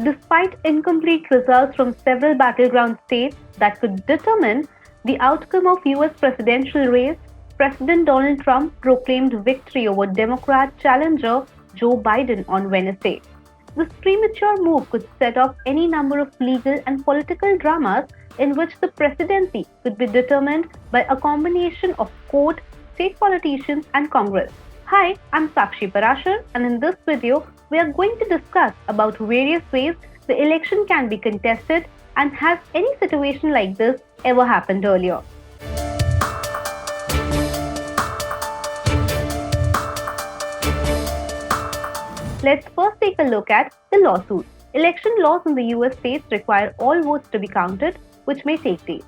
Despite incomplete results from several battleground states that could determine the outcome of US presidential race, President Donald Trump proclaimed victory over Democrat challenger Joe Biden on Wednesday. This premature move could set off any number of legal and political dramas in which the presidency could be determined by a combination of court, state politicians, and Congress. Hi, I'm Sakshi Parashar, and in this video, we are going to discuss about various ways the election can be contested and has any situation like this ever happened earlier. Let's first take a look at the lawsuit. Election laws in the US states require all votes to be counted, which may take days.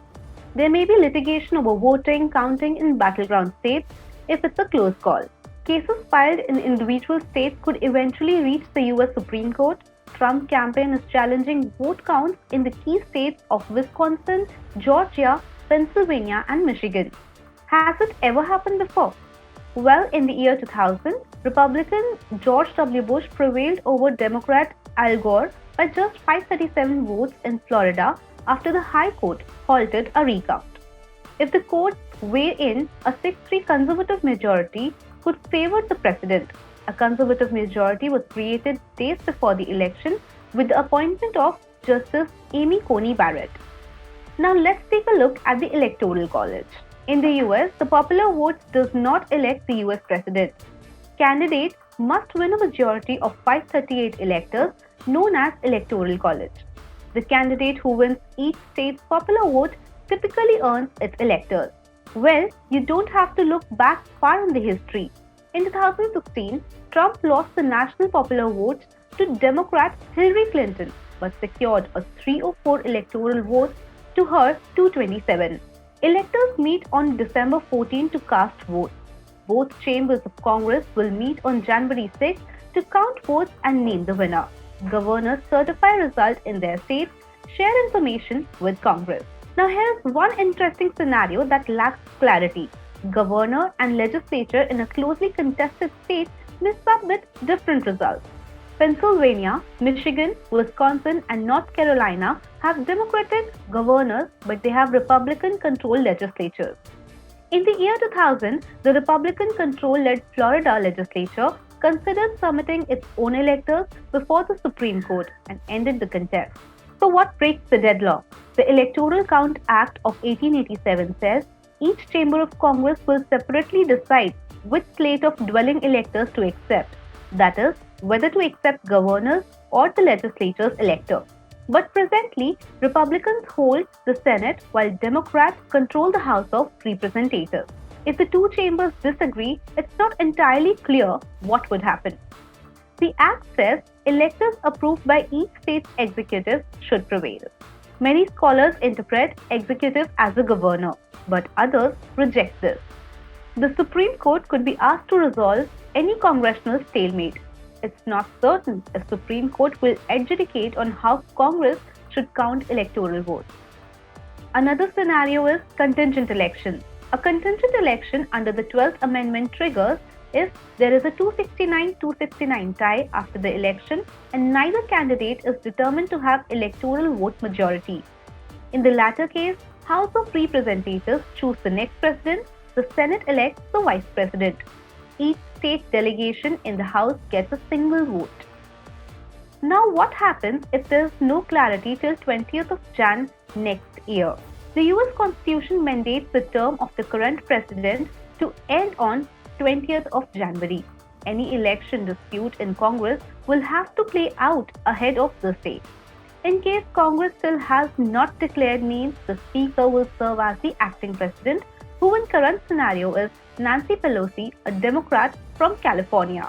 There may be litigation over voting, counting in battleground states if it's a close call. Cases filed in individual states could eventually reach the US Supreme Court. Trump campaign is challenging vote counts in the key states of Wisconsin, Georgia, Pennsylvania, and Michigan. Has it ever happened before? Well, in the year 2000, Republican George W. Bush prevailed over Democrat Al Gore by just 537 votes in Florida after the High Court halted a recount. If the courts weigh in, a 6-3 conservative majority could favor the president. A conservative majority was created days before the election with the appointment of Justice Amy Coney Barrett. Now let's take a look at the Electoral College. In the US, the popular vote does not elect the US president. Candidates must win a majority of 538 electors, known as Electoral College. The candidate who wins each state's popular vote typically earns its electors. Well, you don't have to look back far in the history. In 2016, Trump lost the national popular votes to Democrat Hillary Clinton, but secured a 304 electoral votes to her 227. Electors meet on December 14 to cast votes. Both chambers of Congress will meet on January 6 to count votes and name the winner. Governors certify results in their states, share information with Congress. Now here's one interesting scenario that lacks clarity. Governor and legislature in a closely contested state may submit different results. Pennsylvania, Michigan, Wisconsin, and North Carolina have Democratic governors, but they have Republican-controlled legislatures. In the year 2000, the Republican-controlled Florida legislature considered submitting its own electors before the Supreme Court and ended the contest. So what breaks the deadlock? The Electoral Count Act of 1887 says each chamber of Congress will separately decide which slate of dwelling electors to accept. That is, whether to accept governors or the legislature's elector. But presently, Republicans hold the Senate while Democrats control the House of Representatives. If the two chambers disagree, it's not entirely clear what would happen. The Act says electors approved by each state's executive should prevail. Many scholars interpret executive as a governor, but others reject this. The Supreme Court could be asked to resolve any congressional stalemate. It's not certain if Supreme Court will adjudicate on how Congress should count electoral votes. Another scenario is contingent election. A contingent election under the 12th Amendment triggers if there is a 269-269 tie after the election and neither candidate is determined to have electoral vote majority. In the latter case, House of Representatives choose the next president, the Senate elects the vice president. Each state delegation in the House gets a single vote. Now what happens if there is no clarity till 20th of Jan next year? The US Constitution mandates the term of the current president to end on 20th of January. Any election dispute in Congress will have to play out ahead of this date. In case Congress still has not declared names, the Speaker will serve as the acting president, who in current scenario is Nancy Pelosi, a Democrat from California.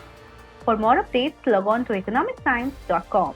For more updates, log on to economictimes.com.